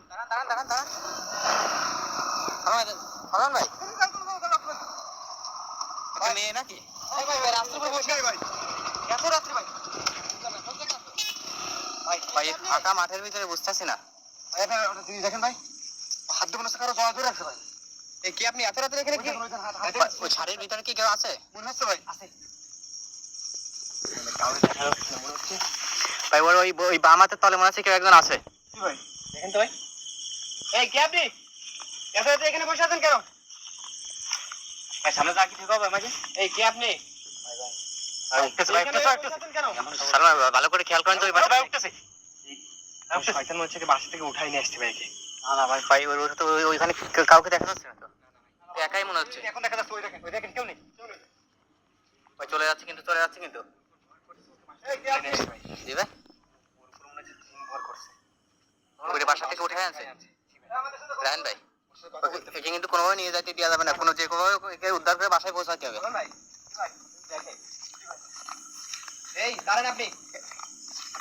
দাঁড়ান দাঁড়ান দাঁড়ান দাঁড়ান সালমান ভাই মেয়ে নাকি এত রাত্রে ভাই ভাই ফাঁকা মাঠের ভিতরে বুঝতেছি না দেখেন ভাই হাত দিয়ে মনে হচ্ছে কারো জড়া ধরে রাখছে ভাই। এই কি আপনি এত রাত্রে এখানে কি ওই ছাড়ের ভিতরে কি কেউ আছে মনে হচ্ছে ভাই আছে ভাই ওই ওই বাম হাতের তলে মনে হচ্ছে কেউ একজন আছে কি ভাই দেখেন তো ভাই এই কি আপনি এত রাত্রে এখানে বসে আছেন কেন ভাই সামনে যা কি ঠিক হবে আমাকে এই কি আপনি ভালো করে খেয়াল করেন তো উঠতেছে শয়তান মনে হচ্ছে বাসা থেকে উঠাই নিয়ে আসছে ভাইকে না ভাই ভাই ওটা তো ওইখানে কাউকে দেখা যাচ্ছে না তো একাই মনে হচ্ছে এখন দেখা যাচ্ছে ওই দেখেন কেউ নেই ভাই চলে যাচ্ছে কিন্তু এই কি আপনি দিবে ওই বাসা থেকে উঠে আনছে রায়ন ভাই একে কিন্তু কোনোভাবে নিয়ে যাইতে দেওয়া যাবে না কোনো যে কোনোভাবে একে উদ্ধার করে বাসায় পৌঁছাতে হবে এই দাঁড়ান আপনি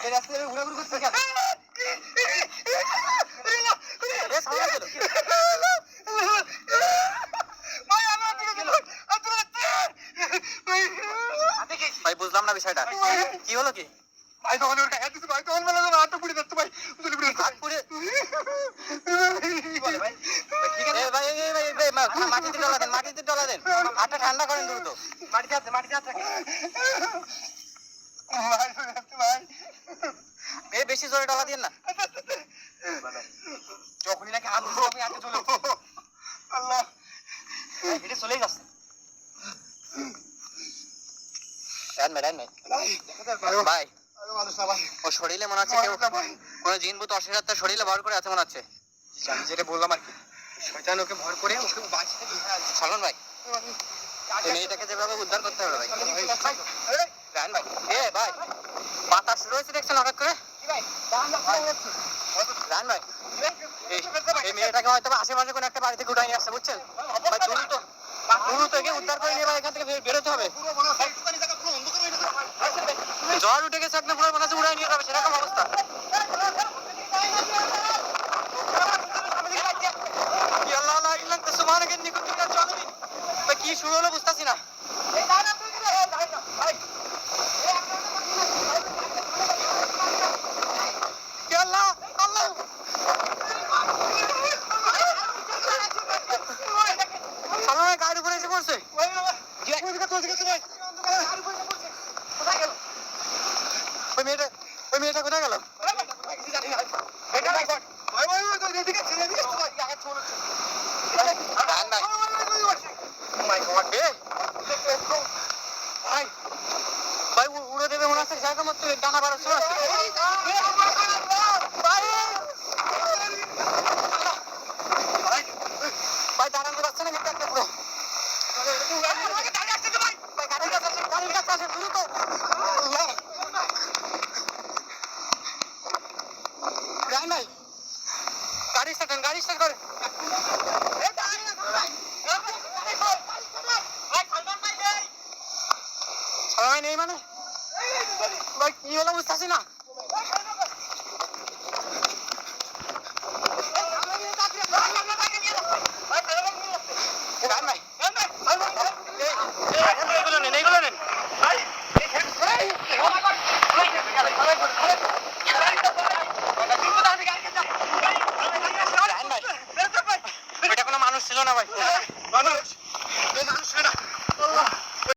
এই রাস্তায় ঘোরাঘুরি করতে কেন ভাই বুঝলাম না বিষয়টা কি হলো কি ভাই তখন ওর গায়ে দিতে ভাই তখন বলে হাতটা পুড়ে যাচ্ছে ভাই হাত পুড়ে কি বলে ভাই মাটিতে ডলা দেন হাতটা ঠান্ডা করেন দ্রুত মাটিতে হাত রাখেন ভাই ভাই বেশি জোরে ডলা দিন না যখনই নাকি হাত দিচ্ছে আমি আগে চলে আল্লাহ এটা চলেই যাচ্ছে ভাই মানুষ না ভাই ও শরীরে মনে হচ্ছে কেউ কোনো জিনভূত অসুরাত্মার শরীরে ভর করে আছে মনে হচ্ছে আমি যেটা বললাম আর কি শয়তান ওকে ভর করে ওকে বাঁচি থেকে সালমান ভাই এই মেয়েটাকে যেভাবে উদ্ধার করতে হবে ভাই রায়ন ভাই ভাই বাতাস শুরু হয়েছে দেখছেন হঠাৎ করে রায়ন ভাই এই মেয়েটাকে হয়তো আশেপাশে কোনো একটা বাড়ি থেকে উঠাই নিয়ে আসছে বুঝছেন ভাই দ্রুত একে উদ্ধার করে নিয়ে ভাই এখান থেকে বেরোতে হবে জ্বর উঠে গেছে আপনার পুরো মনে হচ্ছে উড়াই নিয়ে যাবে সেরকম অবস্থা কি শুরু হলো বুঝতেছি না গাড়ির উপরে এসে পড়ছে ওই মেয়েটা কোথায় গেল ভাই উড়ে দেবে মনে হচ্ছে জায়গা মতো ডানা বাড়াচ্ছে ভাই দাঁড়ানো যাচ্ছে না কিন্তু একটা পুরো গাড়ির কাছে আসে দ্রুত নাই গাড়ি স্টার্ট করে সবাই নেই মানে ভাই কি হলো বুঝতেছি না মানুষ ছিল না ভাই মানুষ